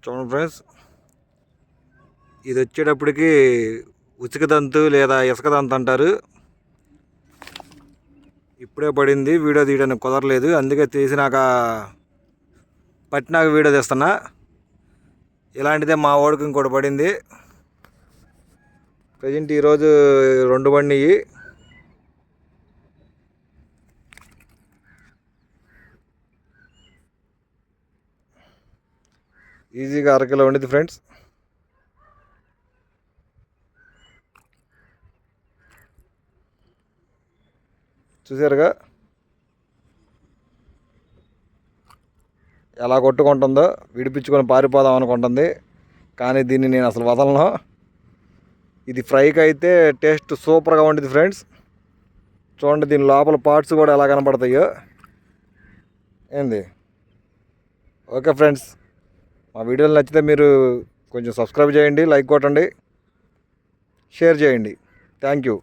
చూడండి ఫ్రెండ్స్, ఇది వచ్చేటప్పటికి ఉచిక దంతు లేదా ఇసుక దంతు అంటారు. ఇప్పుడే పడింది, వీడియో తీయడానికి కుదరలేదు, అందుకే తీసినాక పట్టినాక వీడియో తీస్తున్నా. ఇలాంటిదే మా వాడికి ఇంకోటి పడింది. ప్రజెంట్ ఈరోజు 2 పడినాయి. ఈజీగా అరకిలో ఉండిద్ది ఫ్రెండ్స్. చూసారుగా ఎలా కొట్టుకుంటుందో, విడిపించుకొని పారిపోదాం అనుకుంటుంది, కానీ దీన్ని నేను అసలు వదలను. ఇది ఫ్రైకి అయితే టేస్ట్ సూపర్గా ఉంటుంది ఫ్రెండ్స్. చూడండి, దీని లోపల పార్ట్స్ కూడా ఎలా కనపడతాయో. ఏంది? ఓకే ఫ్రెండ్స్, మా వీడియోలు నచ్చితే మీరు కొంచెం సబ్స్క్రైబ్ చేయండి, లైక్ కొట్టండి, షేర్ చేయండి. Thank you.